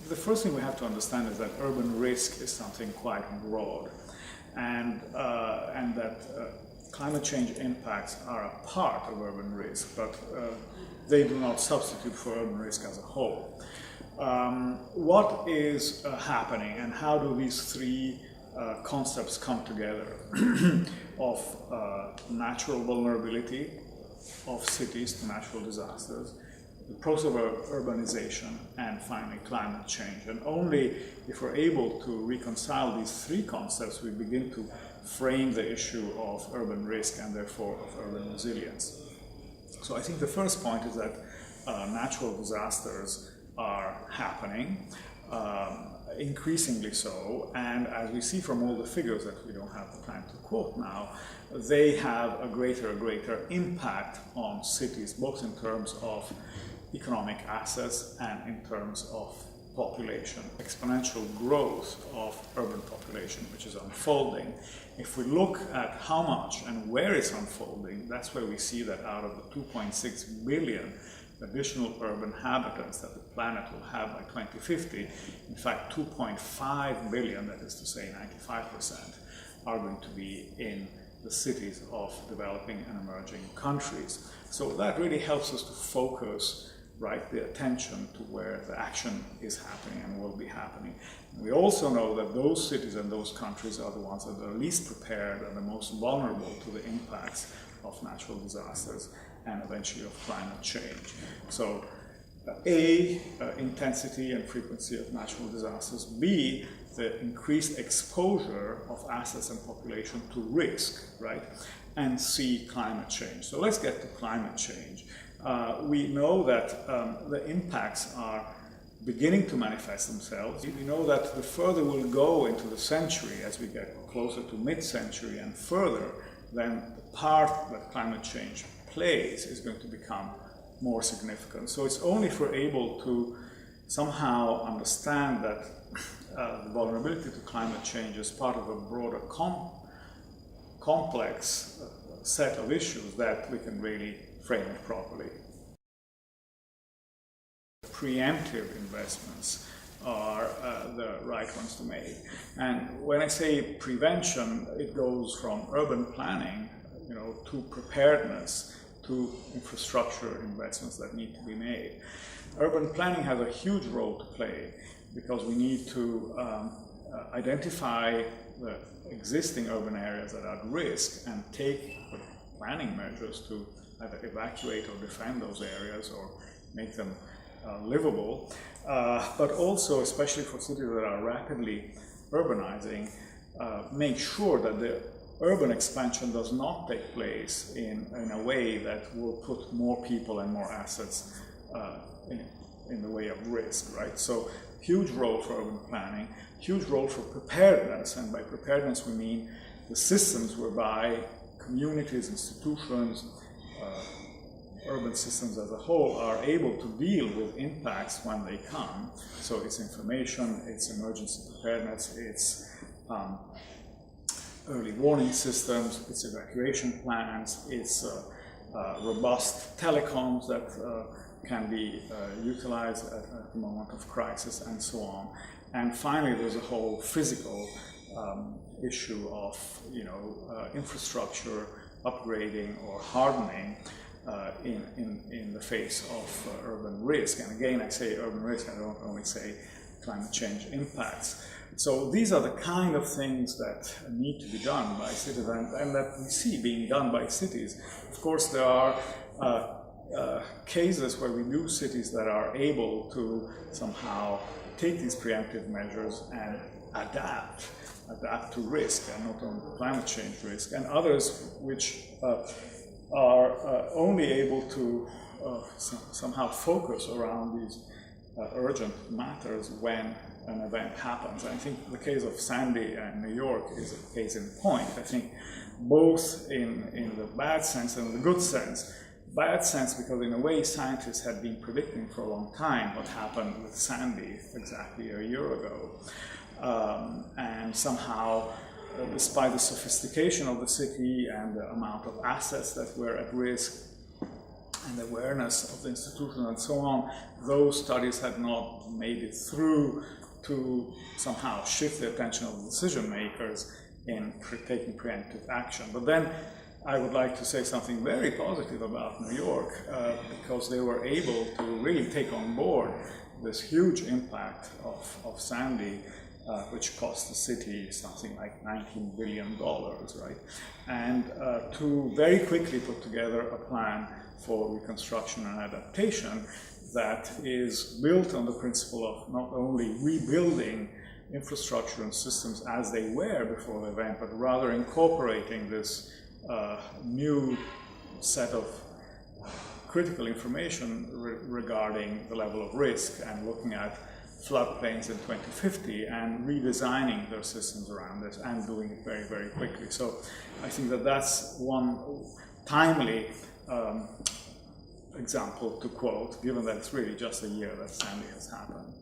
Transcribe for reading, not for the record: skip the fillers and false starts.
the first thing we have to understand is that urban risk is something quite broad, and that climate change impacts are a part of urban risk, but they do not substitute for urban risk as a whole. What is happening, and how do these three concepts come together of natural vulnerability of cities to natural disasters, the process of urbanization, and finally climate change? And only if we're able to reconcile these three concepts, we begin to frame the issue of urban risk and therefore of urban resilience. So I think the first point is that natural disasters are happening, increasingly so, and as we see from all the figures that we don't have the time to quote now, they have a greater impact on cities, both in terms of economic assets and in terms of population. Exponential growth of urban population, which is unfolding. If we look at how much and where it's unfolding, that's where we see that out of the 2.6 billion additional urban inhabitants that the planet will have by 2050, in fact 2.5 billion, that is to say 95%, are going to be in the cities of developing and emerging countries. So that really helps us to focus the attention to where the action is happening and will be happening. And we also know that those cities and those countries are the ones that are least prepared and the most vulnerable to the impacts of natural disasters and eventually of climate change. So A, intensity and frequency of natural disasters; B, the increased exposure of assets and population to risk, and C, climate change. So let's get to climate change. We know that the impacts are beginning to manifest themselves. We know that the further we'll go into the century, as we get closer to mid-century and further, then the part that climate change plays is going to become more significant. So it's only if we're able to somehow understand that the vulnerability to climate change is part of a broader complex set of issues that we can really frame it properly. Preemptive investments are the right ones to make. And when I say prevention, it goes from urban planning, to preparedness, to infrastructure investments that need to be made. Urban planning has a huge role to play because we need to identify the existing urban areas that are at risk and take planning measures to either evacuate or defend those areas or make them livable, but also, especially for cities that are rapidly urbanizing, make sure that the urban expansion does not take place in a way that will put more people and more assets in the way of risk, So huge role for urban planning, huge role for preparedness, and by preparedness we mean the systems whereby communities, institutions, urban systems as a whole are able to deal with impacts when they come. So it's information, it's emergency preparedness, it's early warning systems, it's evacuation plans, it's robust telecoms that can be utilized at the moment of crisis, and so on. And finally, there's a whole physical issue of infrastructure upgrading or hardening in the face of urban risk. And again, I say urban risk, I don't only say climate change impacts. So these are the kind of things that need to be done by cities and that we see being done by cities. Of course, there are cases where we use cities that are able to somehow take these preemptive measures and adapt to risk, and not only climate change risk, and others which are only able to somehow focus around these urgent matters when an event happens. I think the case of Sandy and New York is a case in point. I think both in the bad sense and the good sense. Bad sense because in a way scientists had been predicting for a long time what happened with Sandy exactly a year ago. And somehow, despite the sophistication of the city and the amount of assets that were at risk, and awareness of the institution and so on, those studies had not made it through to somehow shift the attention of the decision makers in taking preemptive action. But then I would like to say something very positive about New York, because they were able to really take on board this huge impact of Sandy, which cost the city something like $19 billion, right? And to very quickly put together a plan for reconstruction and adaptation that is built on the principle of not only rebuilding infrastructure and systems as they were before the event, but rather incorporating this new set of critical information regarding the level of risk and looking at floodplains in 2050 and redesigning their systems around this and doing it very, very quickly. So I think that that's one timely example to quote, given that it's really just a year that Sandy has happened.